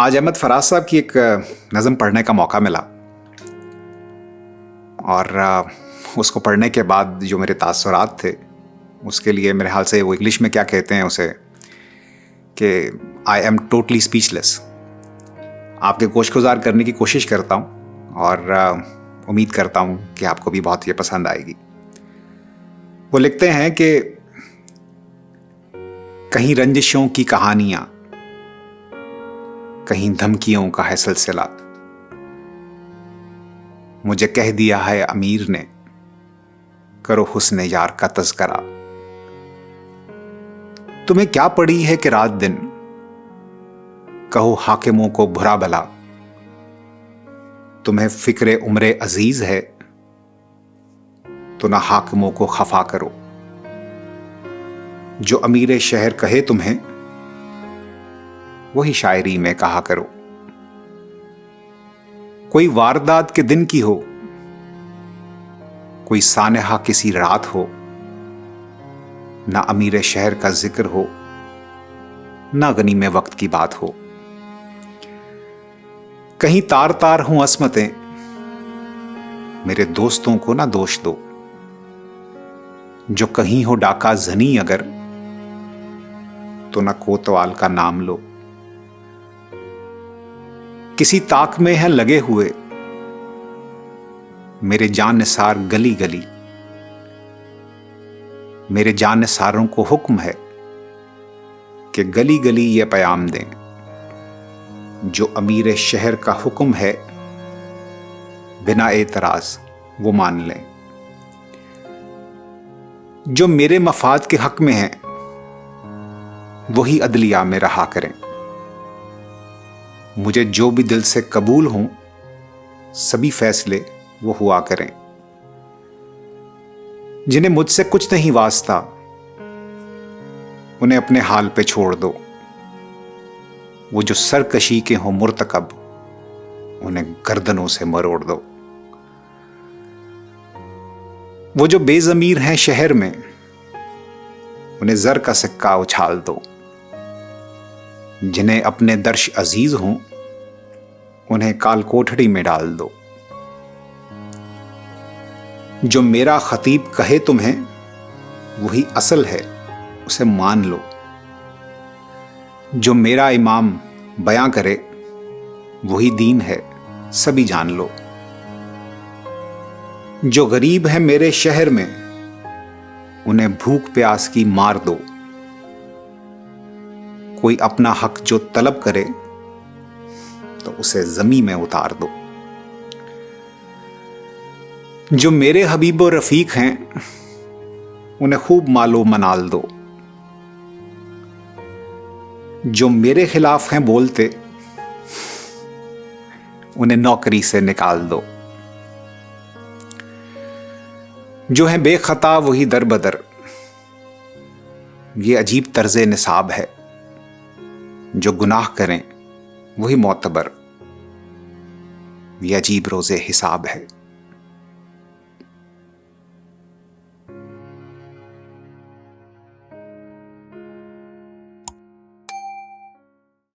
आज अहमद फराज साहब की एक नज़म पढ़ने का मौका मिला और उसको पढ़ने के बाद जो मेरे तासुरात थे उसके लिए मेरे हाल से वो इंग्लिश में क्या कहते हैं उसे कि आई एम टोटली स्पीचलेस। आपके गोशगुजार करने की कोशिश करता हूँ और उम्मीद करता हूँ कि आपको भी बहुत ये पसंद आएगी। वो लिखते हैं कि कहीं रंजिशों की कहानियाँ, कहीं धमकियों का है सिलसिला, मुझे कह दिया है अमीर ने करो हुस्न यार का तज़किरा। तुम्हें क्या पड़ी है कि रात दिन कहो हाकिमों को बुरा भला। तुम्हें फिक्रे उम्रे अजीज है तो ना हाकिमों को खफा करो। जो अमीर शहर कहे तुम्हें वही शायरी में कहा करो। कोई वारदात के दिन की हो, कोई सानहा किसी रात हो, ना अमीर शहर का जिक्र हो, ना गनीमे वक्त की बात हो। कहीं तार तार हूं अस्मतें, मेरे दोस्तों को ना दोष दो। जो कहीं हो डाका जनी अगर, तो ना कोतवाल का नाम लो। किसी ताक में है लगे हुए मेरे जान निसार गली गली। मेरे जान निसारों को हुक्म है कि गली गली ये पैगाम दें। जो अमीर शहर का हुक्म है बिना एतराज वो मान लें। जो मेरे मफाद के हक में है वही अदलिया में रहा करें। मुझे जो भी दिल से कबूल हों सभी फैसले वो हुआ करें। जिन्हें मुझसे कुछ नहीं वास्ता उन्हें अपने हाल पे छोड़ दो। वो जो सरकशी के हों मुर्तकब उन्हें गर्दनों से मरोड़ दो। वो जो बेजमीर हैं शहर में उन्हें जर का सिक्का उछाल दो। जिन्हें अपने दर्श अजीज हों उन्हें काल कोठड़ी में डाल दो। जो मेरा खतीब कहे तुम्हें वही असल है उसे मान लो। जो मेरा इमाम बयां करे वही दीन है सभी जान लो। जो गरीब है मेरे शहर में उन्हें भूख प्यास की मार दो। कोई अपना हक जो तलब करे तो उसे जमीन में उतार दो। जो मेरे हबीबो रफीक हैं उन्हें खूब मालो मनाल दो। जो मेरे खिलाफ हैं बोलते उन्हें नौकरी से निकाल दो। जो है बेखता वही दर बदर, ये अजीब तर्जे निसाब है। जो गुनाह करें वही मोतबर, ये अजीब रोजे हिसाब है।